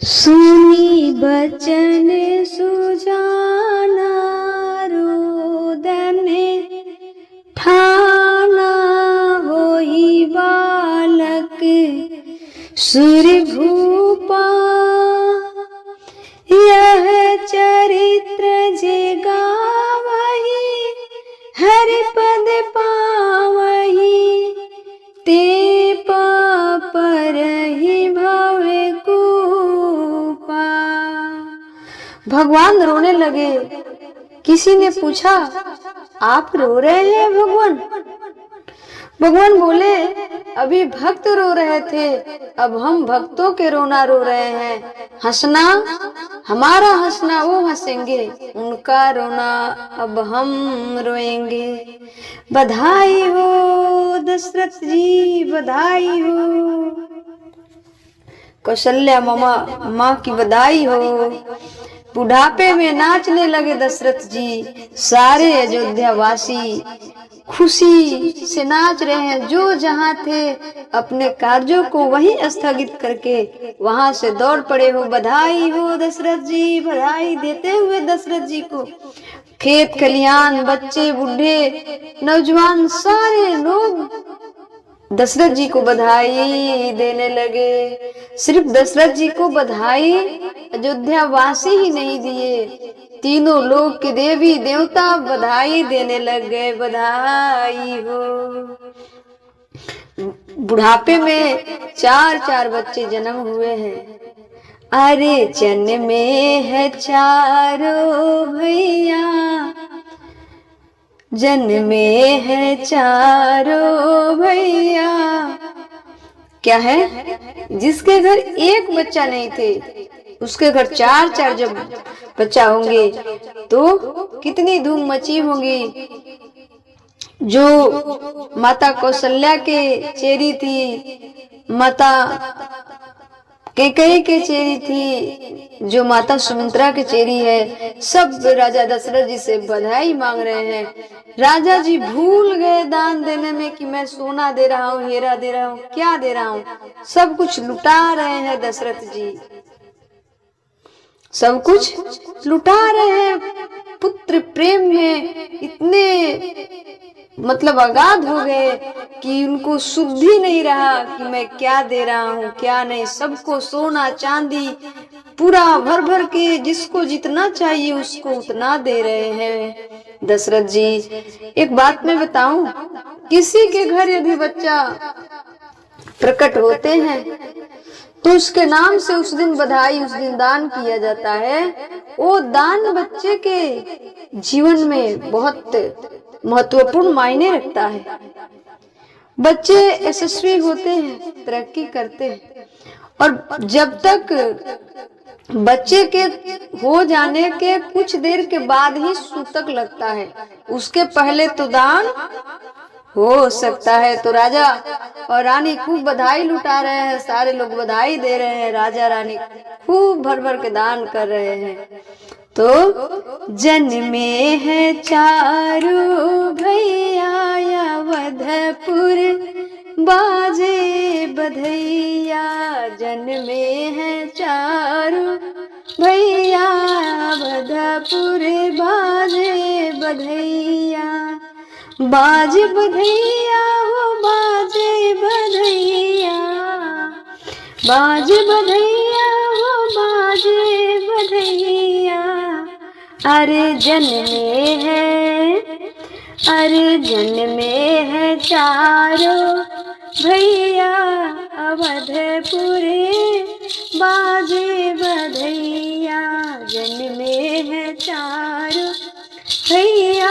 सुनी बचन सुजाना रोदन ठाना होई बालक सुर भूपा। यह चरित्र जे गावहि हरि पद पावहि ते परहि भवे कूपा। भगवान रोने लगे। किसी ने पूछा, आप रो रहे हैं भगवान? भगवान बोले, अभी भक्त रो रहे थे, अब हम भक्तों के रोना रो रहे हैं। हंसना हमारा हंसना वो हंसेंगे, उनका रोना अब हम रोएंगे। बधाई हो दशरथ जी, बधाई हो। कौशल्या माँ की बधाई हो। बुढ़ापे में नाचने लगे दशरथ जी। सारे अयोध्या वासी खुशी से नाच रहे हैं। जो जहाँ थे अपने कार्यों को वहीं स्थगित करके वहां से दौड़ पड़े हो। बधाई हो दशरथ जी, बधाई देते हुए दशरथ जी को खेत खलियान, बच्चे, बूढ़े, नौजवान सारे लोग दशरथ जी को बधाई देने लगे। सिर्फ दशरथ जी को बधाई अयोध्या वासी ही नहीं दिए, तीनों लोक के देवी देवता बधाई देने लग गए। बधाई हो। बुढ़ापे में चार चार बच्चे जन्म हुए हैं। अरे जन्मे है चारों भैया, जन्मे है चारों भैया। क्या है? जिसके घर एक बच्चा नहीं थे उसके घर चार चार जब बच्चा होंगे तो कितनी धूम मची होगी। जो माता कौशल्या के चेरी थी, माता कैकेयी के चेरी थी, जो माता सुमित्रा के चेरी है, सब राजा दशरथ जी से बधाई मांग रहे हैं। राजा जी भूल गए दान देने में कि मैं सोना दे रहा हूँ, हीरा दे रहा हूँ, क्या दे रहा हूँ। सब कुछ लुटा रहे हैं दशरथ जी, सब कुछ लुटा रहे हैं। पुत्र प्रेम में इतने अगाध हो गए कि उनको शुद्धि नहीं रहा कि मैं क्या दे रहा हूँ क्या नहीं। सबको सोना चांदी पूरा भर भर के जिसको जितना चाहिए उसको उतना दे रहे हैं दशरथ जी। एक बात मैं बताऊं, किसी के घर यदि बच्चा प्रकट होते हैं तो उसके नाम से उस दिन बधाई, उस दिन दान किया जाता है। वो दान बच्चे के जीवन में बहुत महत्वपूर्ण मायने रखता है। बच्चे यशस्वी होते हैं, तरक्की करते हैं, और जब तक बच्चे के हो जाने के कुछ देर के बाद ही सूतक लगता है, उसके पहले तो दान हो सकता है। तो राजा और रानी खूब बधाई लुटा रहे हैं, सारे लोग बधाई दे रहे हैं, राजा रानी खूब भर भर के दान कर रहे हैं। तो जन्मे है चारों भैया अवधपुर बाजे बधैया। जन्मे है चारों भैया अवधपुर बाजे बधैया। बाजे बधैया हो बाजे बधैया, बाजे बधैया हो बाजे बधैया। अरे जन्मे है, अरे जन्मे है चारों भैया अवधपुरे बाजे बधैया। जन्मे है चारों भैया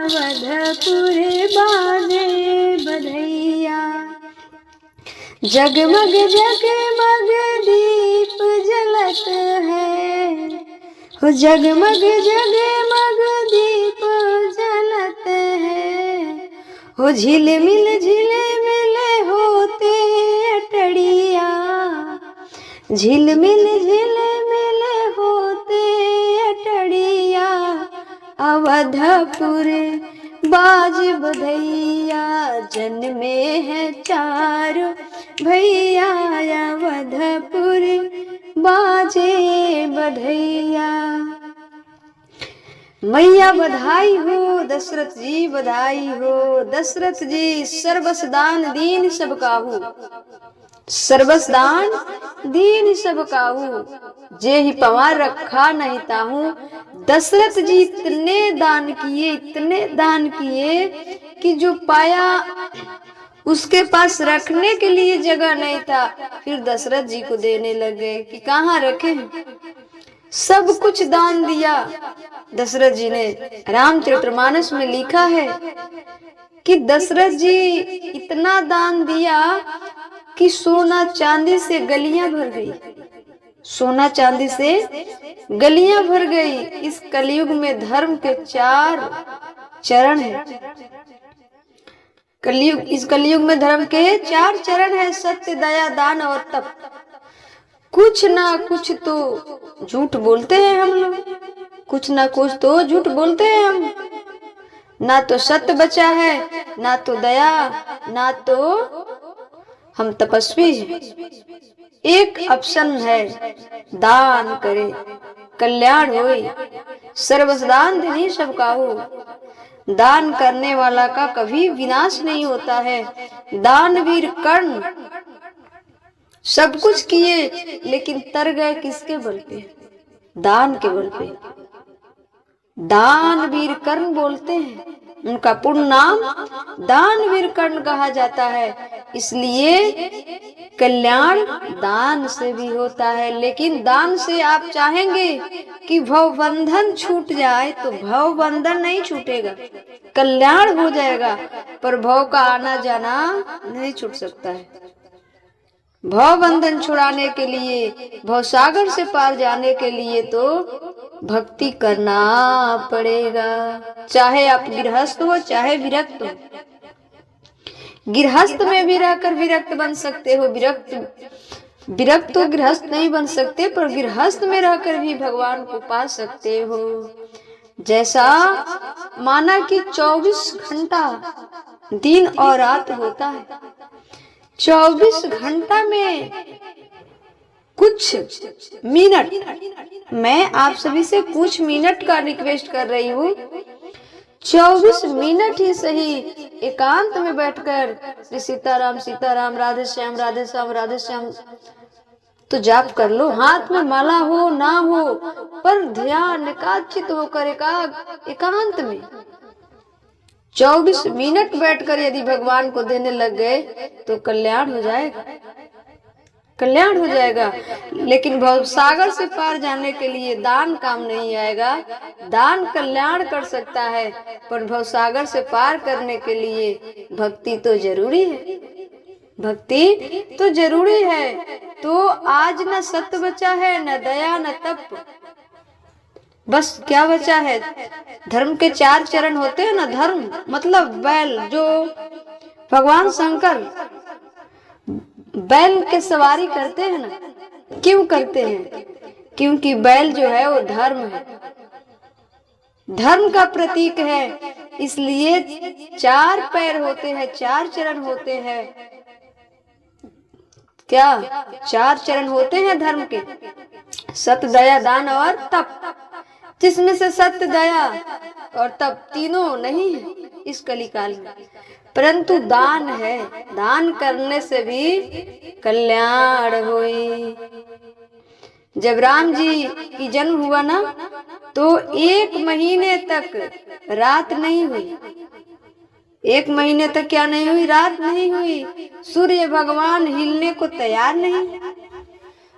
अवधपुरे बाजे बधैया। जगमग जगमग दीप जलत है, हो जगमग जगमग दीप जलत है। हो झिलमिल झिलमिल होते अटड़िया, झिलमिल झिलमिल होते अटड़िया। अवधपुर बाज बधैया। जन्मे है चारों भैया अवधपुर बाज बधैया। मैया बधाई हो, दशरथ जी बधाई हो। दशरथ जी सर्वस दान दीन सब काहू, सर्वस दान दीन सब काहू, जे ही पवार रखा नहीं ताहू। दशरथ जी इतने दान किए, इतने दान किए कि जो पाया उसके पास रखने के लिए जगह नहीं था, फिर दशरथ जी को देने लगे कि कहाँ रखे। सब कुछ दान दिया दशरथ जी ने। रामचरितमानस में लिखा है कि दशरथ जी इतना दान दिया कि सोना चांदी से गलियां भर गई, सोना चांदी से गलियां भर गई। इस कलयुग में धर्म के 4 चरण है। इस कलयुग में धर्म के 4 चरण है, सत्य, दया, दान और तप। कुछ ना कुछ तो झूठ बोलते हैं हम लोग, कुछ ना कुछ तो झूठ बोलते हैं हम। ना तो सत्य बचा है, ना तो दया, ना तो हम तपस्वी हैं। एक ऑप्शन है, दान करे कल्याण होई। सर्वदान धनी सब काहू। दान करने वाला का कभी विनाश नहीं होता है। दानवीर कर्ण सब कुछ किए लेकिन तर गए किसके बल पे? दान के बल पे। दानवीर कर्ण बोलते हैं, उनका पूर्ण नाम दानवीर कर्ण कहा जाता है। इसलिए कल्याण दान से भी होता है। लेकिन दान से आप चाहेंगे कि भव बंधन छूट जाए तो भव बंधन नहीं छूटेगा, कल्याण हो जाएगा, पर भव का आना जाना नहीं छूट सकता है। भव बंधन छुड़ाने के लिए, भव सागर से पार जाने के लिए तो भक्ति करना पड़ेगा। चाहे आप गृहस्थ हो, चाहे विरक्त हो। गृहस्थ में भी रहकर विरक्त बन सकते हो, विरक्त तो गृहस्थ नहीं बन सकते, पर गृहस्थ में रहकर भी भगवान को पा सकते हो। जैसा माना कि 24 घंटा दिन और रात होता है, 24 घंटा में कुछ मिनट, मैं आप सभी से कुछ मिनट का रिक्वेस्ट कर रही हूँ। 24 मिनट ही सही एकांत में बैठकर श्री सीताराम सीताराम, राधे श्याम राधे श्याम राधे श्याम तो जाप कर लो। हाथ में माला हो ना हो, पर ध्यान एकाचित होकर एकांत में 24 मिनट बैठकर यदि भगवान को देने लग गए तो कल्याण हो जाएगा, कल्याण हो जाएगा। लेकिन भव सागर से पार जाने के लिए दान काम नहीं आएगा। दान कल्याण कर सकता है, पर भव सागर से पार करने के लिए भक्ति तो जरूरी है, भक्ति तो जरूरी है। तो आज न सत्य बचा है, न दया, न तप, बस क्या बचा है? धर्म के 4 चरण होते हैं ना। धर्म मतलब बैल, जो भगवान शंकर बैल के सवारी करते हैं ना। क्यों करते हैं? क्योंकि बैल जो है वो धर्म है, धर्म का प्रतीक है। इसलिए 4 पैर होते हैं, 4 चरण होते हैं। क्या 4 चरण होते हैं धर्म के? सत्य, दया, दान और तप, जिसमें से सत्य, दया और तप तीनों नहीं है इस कलिकाल में, परंतु दान है। दान करने से भी कल्याण हुई। जब राम जी की जन्म हुआ ना, तो 1 महीने तक रात नहीं हुई। 1 महीने तक क्या नहीं हुई? रात नहीं हुई। सूर्य भगवान हिलने को तैयार नहीं,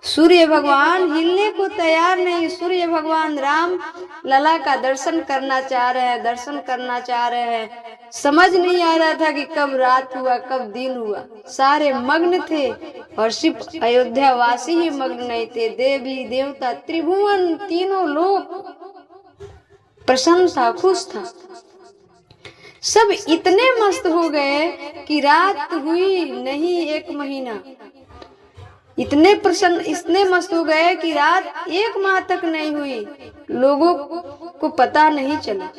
सूर्य भगवान हिलने को तैयार नहीं। सूर्य भगवान राम लला का दर्शन करना चाह रहे हैं, दर्शन करना चाह रहे हैं। समझ नहीं आ रहा था कि कब रात हुआ कब दिन हुआ। सारे मग्न थे और सिर्फ अयोध्या वासी ही मग्न नहीं थे। देवी देवता त्रिभुवन तीनों लोग प्रसन्न था, खुश था। सब इतने मस्त हो गए कि रात हुई नहीं 1 महीना। इतने प्रसन्न, इतने मस्त हो गए कि रात 1 माह तक नहीं हुई। लोगों को पता नहीं चला,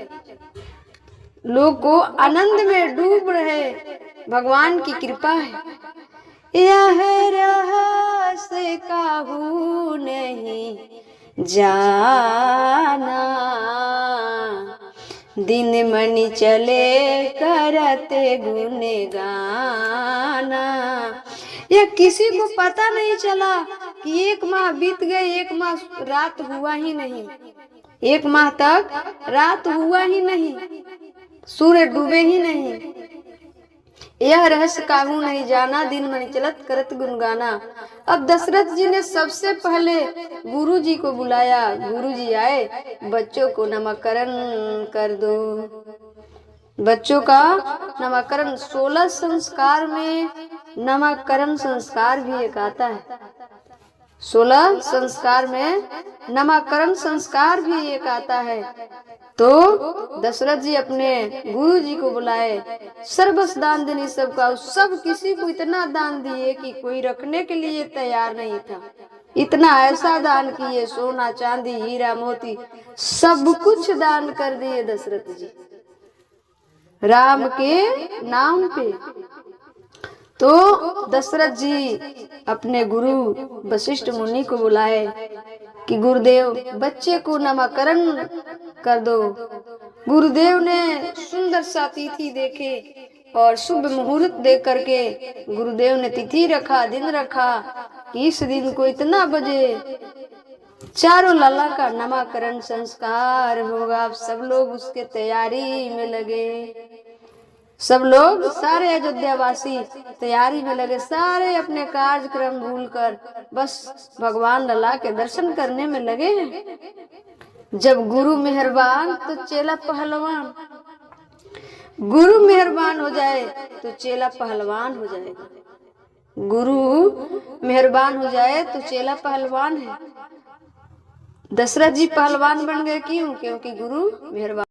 लोग को आनंद में डूब रहे। भगवान की कृपा है। यह रहस्य काहू नहीं जाना, दिन मणि चले करते गुण गाना। या किसी को पता नहीं चला कि 1 माह बीत गए, 1 माह रात हुआ ही नहीं, 1 माह तक रात हुआ ही नहीं, सूर्य डूबे ही नहीं। यह रहस्य काहू नहीं जाना, दिन मणि चलत करत गुनगाना। अब दशरथ जी ने सबसे पहले गुरु जी को बुलाया। गुरु जी आए, बच्चों को नामकरण कर दो। बच्चों का नामकरण 16 संस्कार में नामकरण संस्कार भी एक आता है। 16 संस्कार में नामकरण संस्कार भी एक आता है। तो दशरथ जी अपने गुरु जी को बुलाए, सर्वस दान देने सबका, सब किसी को इतना दान दिए कि कोई रखने के लिए तैयार नहीं था। इतना ऐसा दान किए, सोना चांदी हीरा मोती सब कुछ दान कर दिए दशरथ जी राम के नाम पे। तो दशरथ जी अपने गुरु वशिष्ठ मुनि को बुलाए कि गुरुदेव बच्चे को नामकरण कर दो। गुरुदेव ने सुंदर सा तिथि देखे और शुभ मुहूर्त देख करके गुरुदेव ने तिथि रखा, दिन रखा कि इस दिन को इतना बजे चारों लाला का नामकरण संस्कार होगा। आप सब लोग उसके तैयारी में लगे। सब लोग, सारे अयोध्यावासी तैयारी में लगे, सारे अपने कार्यक्रम भूलकर बस भगवान लला के दर्शन करने में लगे हैं। जब गुरु मेहरबान तो चेला पहलवान, गुरु मेहरबान हो जाए तो चेला पहलवान हो जाएगा। गुरु मेहरबान हो जाए तो चेला पहलवान है। दशरथ जी पहलवान बन गए, क्यों? क्योंकि गुरु मेहरबान।